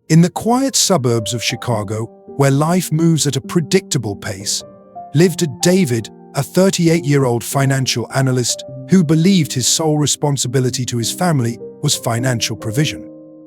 In the quiet suburbs of Chicago, where life moves at a predictable pace, lived David, a 38-year-old financial analyst who believed his sole responsibility to his family was financial provision.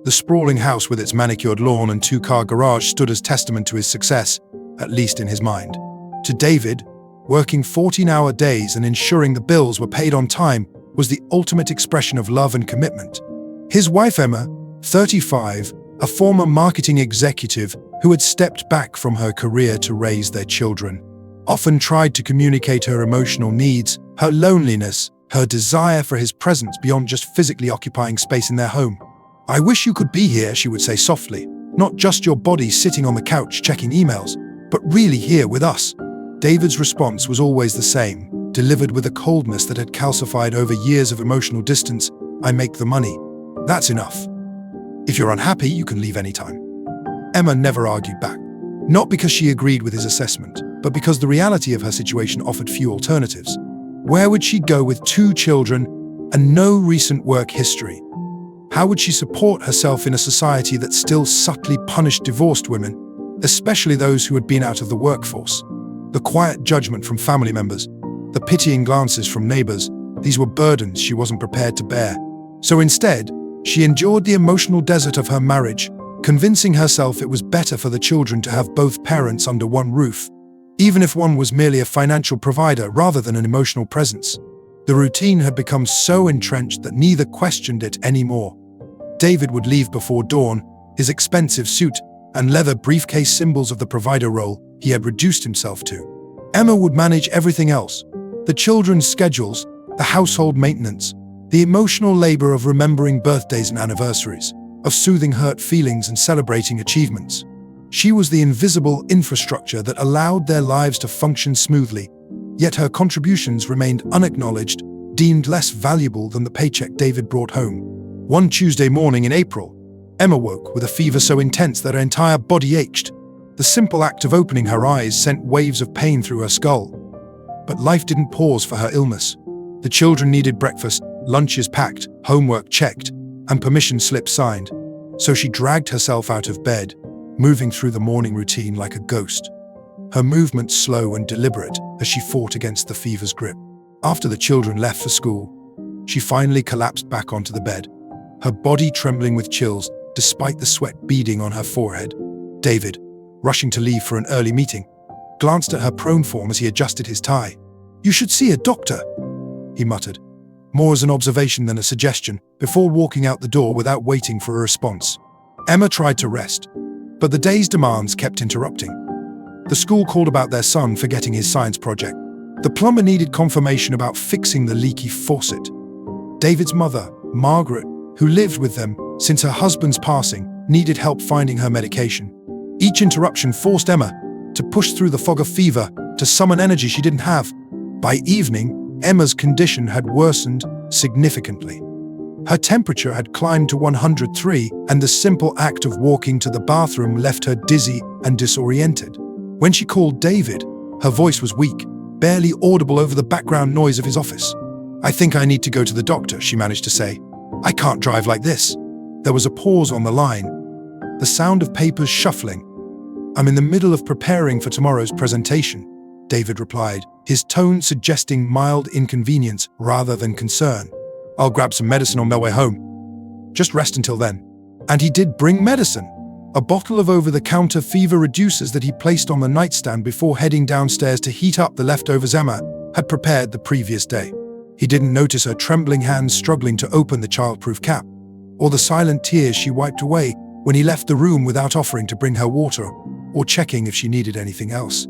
The sprawling house with its manicured lawn and two-car garage stood as testament to his success, at least in his mind. To David, working 14-hour days and ensuring the bills were paid on time was the ultimate expression of love and commitment. His wife Emma, 35, a former marketing executive who had stepped back from her career to raise their children, often tried to communicate her emotional needs, her loneliness, her desire for his presence beyond just physically occupying space in their home. "I wish you could be here," she would say softly, "not just your body sitting on the couch checking emails, but really here with us." David's response was always the same, delivered with a coldness that had calcified over years of emotional distance. "I make the money. That's enough. If you're unhappy, you can leave anytime." Emma never argued back, not because she agreed with his assessment, but because the reality of her situation offered few alternatives. Where would she go with 2 children and no recent work history? How would she support herself in a society that still subtly punished divorced women, especially those who had been out of the workforce? The quiet judgment from family members, the pitying glances from neighbors, these were burdens she wasn't prepared to bear. So instead, she endured the emotional desert of her marriage, convincing herself it was better for the children to have both parents under one roof, even if one was merely a financial provider rather than an emotional presence. The routine had become so entrenched that neither questioned it anymore. David would leave before dawn, his expensive suit and leather briefcase symbols of the provider role he had reduced himself to. Emma would manage everything else: the children's schedules, the household maintenance, the emotional labor of remembering birthdays and anniversaries, of soothing hurt feelings and celebrating achievements. She was the invisible infrastructure that allowed their lives to function smoothly, yet her contributions remained unacknowledged, deemed less valuable than the paycheck David brought home. One Tuesday morning in April, Emma woke with a fever so intense that her entire body ached. The simple act of opening her eyes sent waves of pain through her skull. But life didn't pause for her illness. The children needed breakfast, lunches packed, homework checked, and permission slips signed. So she dragged herself out of bed, moving through the morning routine like a ghost. Her movements slow and deliberate as she fought against the fever's grip. After the children left for school, she finally collapsed back onto the bed, her body trembling with chills despite the sweat beading on her forehead. David, rushing to leave for an early meeting, glanced at her prone form as he adjusted his tie. "You should see a doctor," he muttered, more as an observation than a suggestion, before walking out the door without waiting for a response. Emma tried to rest, but the day's demands kept interrupting. The school called about their son forgetting his science project. The plumber needed confirmation about fixing the leaky faucet. David's mother, Margaret, who lived with them since her husband's passing, needed help finding her medication. Each interruption forced Emma to push through the fog of fever, to summon energy she didn't have. By evening, Emma's condition had worsened significantly. Her temperature had climbed to 103, and the simple act of walking to the bathroom left her dizzy and disoriented. When she called David, her voice was weak, barely audible over the background noise of his office. "I think I need to go to the doctor," she managed to say. "I can't drive like this." There was a pause on the line, the sound of papers shuffling. "I'm in the middle of preparing for tomorrow's presentation," David replied, his tone suggesting mild inconvenience rather than concern. "I'll grab some medicine on my way home. Just rest until then." And he did bring medicine, a bottle of over-the-counter fever reducers that he placed on the nightstand before heading downstairs to heat up the leftovers Emma had prepared the previous day. He didn't notice her trembling hands struggling to open the childproof cap, or the silent tears she wiped away when he left the room without offering to bring her water or checking if she needed anything else.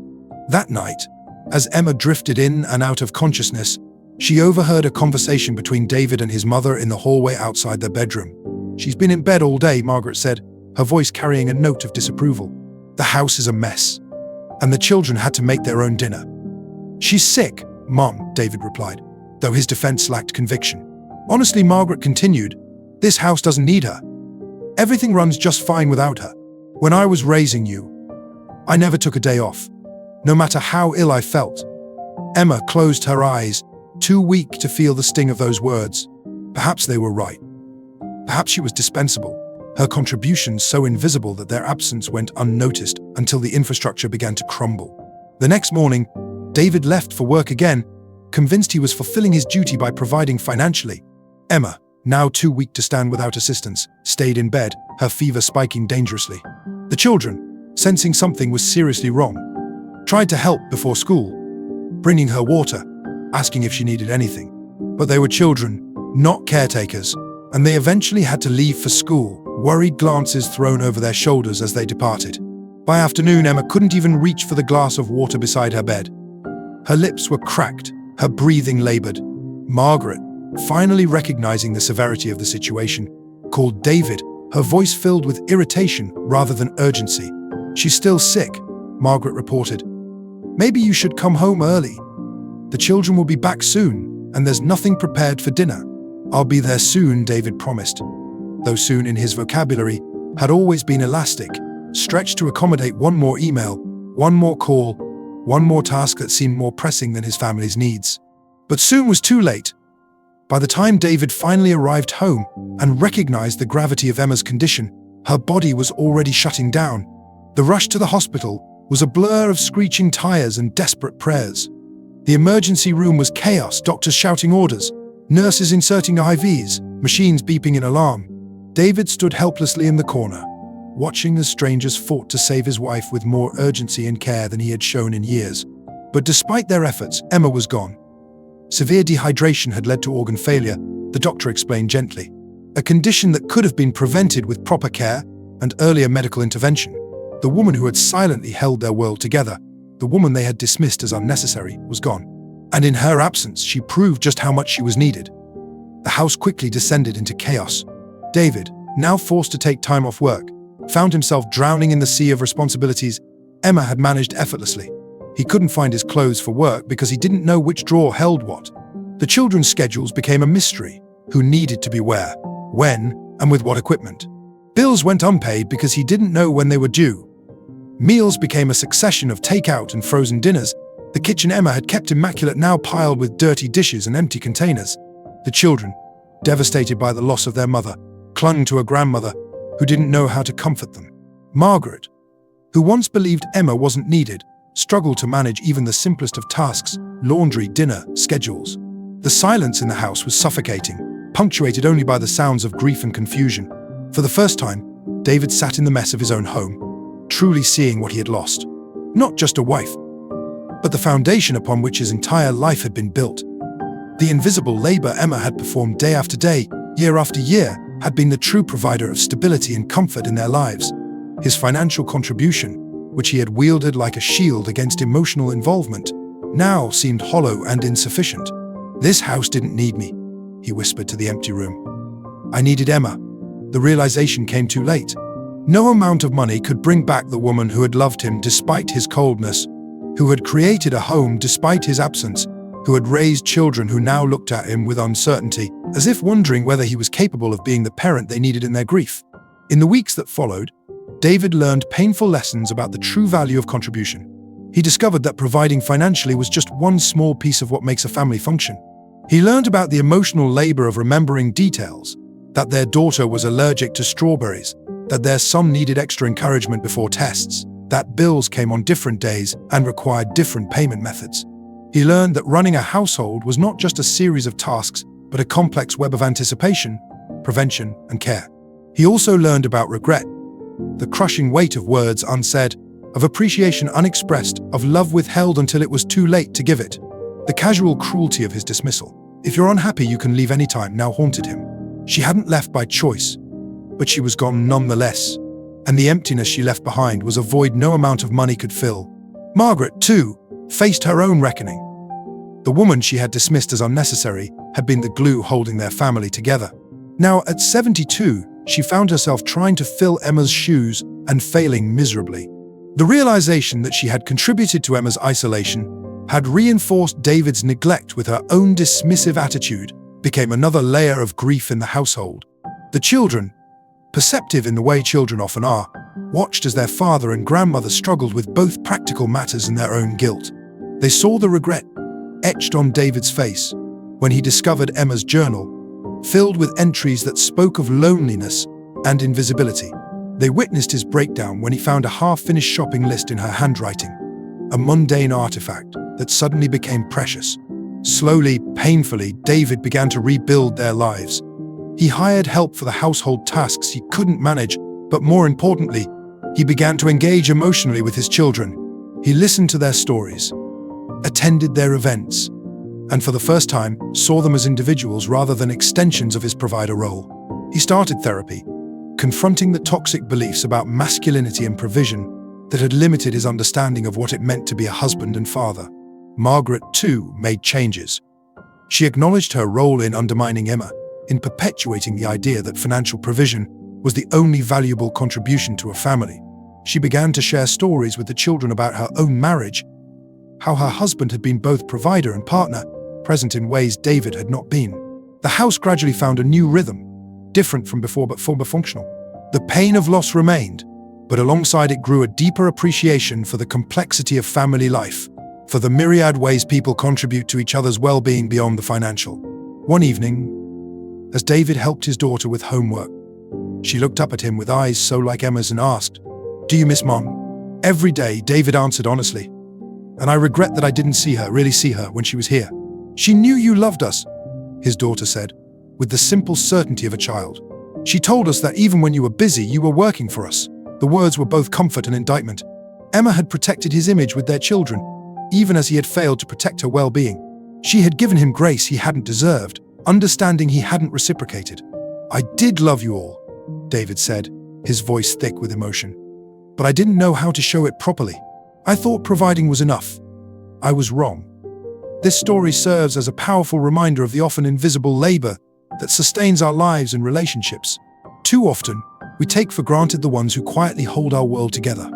That night, as Emma drifted in and out of consciousness, she overheard a conversation between David and his mother in the hallway outside their bedroom. "She's been in bed all day," Margaret said, her voice carrying a note of disapproval. "The house is a mess, and the children had to make their own dinner." "She's sick, Mom," David replied, though his defense lacked conviction. "Honestly," Margaret continued, "this house doesn't need her. Everything runs just fine without her. When I was raising you, I never took a day off, no matter how ill I felt." Emma closed her eyes, too weak to feel the sting of those words. Perhaps they were right. Perhaps she was dispensable. her contributions so invisible that their absence went unnoticed until the infrastructure began to crumble. The next morning, David left for work again, convinced he was fulfilling his duty by providing financially. Emma, now too weak to stand without assistance, stayed in bed, her fever spiking dangerously. The children, sensing something was seriously wrong, tried to help before school, bringing her water, asking if she needed anything. But they were children, not caretakers, and they eventually had to leave for school, worried glances thrown over their shoulders as they departed. By afternoon, Emma couldn't even reach for the glass of water beside her bed. Her lips were cracked, her breathing labored. Margaret, finally recognizing the severity of the situation, called David, her voice filled with irritation rather than urgency. "She's still sick," Margaret reported. "Maybe you should come home early. The children will be back soon, and there's nothing prepared for dinner." "I'll be there soon," David promised, though soon in his vocabulary had always been elastic, stretched to accommodate one more email, one more call, one more task that seemed more pressing than his family's needs. But soon was too late. By the time David finally arrived home and recognized the gravity of Emma's condition, her body was already shutting down. The rush to the hospital was a blur of screeching tires and desperate prayers. The emergency room was chaos, doctors shouting orders, nurses inserting IVs, machines beeping in alarm. David stood helplessly in the corner, watching as strangers fought to save his wife with more urgency and care than he had shown in years. But despite their efforts, Emma was gone. Severe dehydration had led to organ failure, the doctor explained gently, a condition that could have been prevented with proper care and earlier medical intervention. The woman who had silently held their world together, the woman they had dismissed as unnecessary, was gone. And in her absence, she proved just how much she was needed. The house quickly descended into chaos. David, now forced to take time off work, found himself drowning in the sea of responsibilities Emma had managed effortlessly. He couldn't find his clothes for work because he didn't know which drawer held what. The children's schedules became a mystery, who needed to be where, when, and with what equipment. Bills went unpaid because he didn't know when they were due. Meals became a succession of takeout and frozen dinners. The kitchen Emma had kept immaculate now piled with dirty dishes and empty containers. The children, devastated by the loss of their mother, clung to a grandmother who didn't know how to comfort them. Margaret, who once believed Emma wasn't needed, struggled to manage even the simplest of tasks, laundry, dinner, schedules. The silence in the house was suffocating, punctuated only by the sounds of grief and confusion. For the first time, David sat in the mess of his own home, truly seeing what he had lost. Not just a wife, but the foundation upon which his entire life had been built. The invisible labor Emma had performed day after day, year after year, had been the true provider of stability and comfort in their lives. His financial contribution, which he had wielded like a shield against emotional involvement, now seemed hollow and insufficient. "This house didn't need me," he whispered to the empty room. "I needed Emma." The realization came too late. No amount of money could bring back the woman who had loved him despite his coldness, who had created a home despite his absence, who had raised children who now looked at him with uncertainty, as if wondering whether he was capable of being the parent they needed in their grief. In the weeks that followed, David learned painful lessons about the true value of contribution. He discovered that providing financially was just one small piece of what makes a family function. He learned about the emotional labor of remembering details, that their daughter was allergic to strawberries, that their son needed extra encouragement before tests, that bills came on different days and required different payment methods. He learned that running a household was not just a series of tasks, but a complex web of anticipation, prevention, and care. He also learned about regret, the crushing weight of words unsaid, of appreciation unexpressed, of love withheld until it was too late to give it. The casual cruelty of his dismissal, "If you're unhappy, you can leave anytime," now haunted him. She hadn't left by choice, but she was gone nonetheless, and the emptiness she left behind was a void no amount of money could fill. Margaret, too, faced her own reckoning. The woman she had dismissed as unnecessary had been the glue holding their family together. Now, at 72, she found herself trying to fill Emma's shoes and failing miserably. The realization that she had contributed to Emma's isolation, had reinforced David's neglect with her own dismissive attitude, became another layer of grief in the household. The children, perceptive in the way children often are, watched as their father and grandmother struggled with both practical matters and their own guilt. They saw the regret etched on David's face when he discovered Emma's journal, filled with entries that spoke of loneliness, and invisibility. They witnessed his breakdown when he found a half-finished shopping list in her handwriting, a mundane artifact that suddenly became precious. Slowly, painfully, David began to rebuild their lives. He hired help for the household tasks he couldn't manage, but more importantly, he began to engage emotionally with his children. He listened to their stories, attended their events, and for the first time, saw them as individuals rather than extensions of his provider role. He started therapy, confronting the toxic beliefs about masculinity and provision that had limited his understanding of what it meant to be a husband and father. Margaret, too, made changes. She acknowledged her role in undermining Emma, in perpetuating the idea that financial provision was the only valuable contribution to a family. She began to share stories with the children about her own marriage, how her husband had been both provider and partner, present in ways David had not been. The house gradually found a new rhythm, different from before but more functional. The pain of loss remained, but alongside it grew a deeper appreciation for the complexity of family life, for the myriad ways people contribute to each other's well-being beyond the financial. One evening, as David helped his daughter with homework, she looked up at him with eyes so like Emma's and asked, "Do you miss Mom?" Every day, David answered honestly, "And I regret that I didn't really see her when she was here." "She knew you loved us," his daughter said, with the simple certainty of a child. "She told us that even when you were busy, you were working for us." The words were both comfort and indictment. Emma had protected his image with their children, even as he had failed to protect her well-being. She had given him grace he hadn't deserved, understanding he hadn't reciprocated. "I did love you all," David said, his voice thick with emotion. "But I didn't know how to show it properly. I thought providing was enough. I was wrong." This story serves as a powerful reminder of the often invisible labor that sustains our lives and relationships. Too often, we take for granted the ones who quietly hold our world together.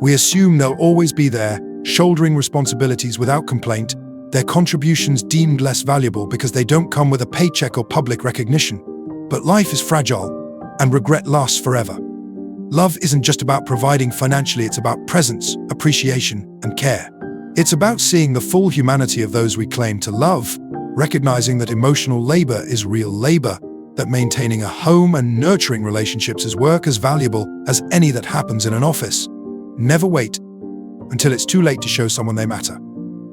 We assume they'll always be there, shouldering responsibilities without complaint, their contributions deemed less valuable because they don't come with a paycheck or public recognition. But life is fragile, and regret lasts forever. Love isn't just about providing financially, it's about presence, appreciation, and care. It's about seeing the full humanity of those we claim to love, recognizing that emotional labor is real labor, that maintaining a home and nurturing relationships is work as valuable as any that happens in an office. Never wait until it's too late to show someone they matter.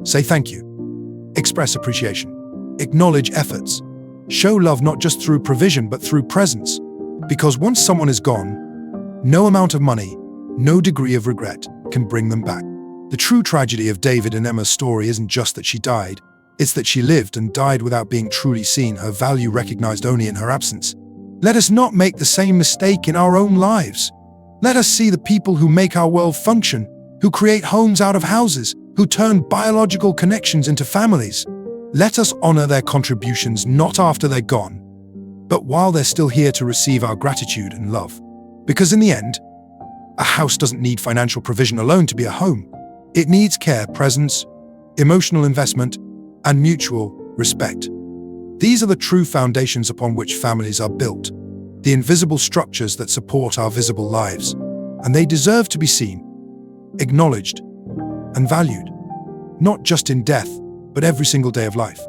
Say thank you. Express appreciation. Acknowledge efforts. Show love not just through provision but through presence. Because once someone is gone, no amount of money, no degree of regret can bring them back. The true tragedy of David and Emma's story isn't just that she died, it's that she lived and died without being truly seen, her value recognized only in her absence. Let us not make the same mistake in our own lives. Let us see the people who make our world function, who create homes out of houses, who turn biological connections into families. Let us honor their contributions not after they're gone, but while they're still here to receive our gratitude and love. Because in the end, a house doesn't need financial provision alone to be a home. It needs care, presence, emotional investment, and mutual respect. These are the true foundations upon which families are built, the invisible structures that support our visible lives, and they deserve to be seen, acknowledged, and valued, not just in death, but every single day of life.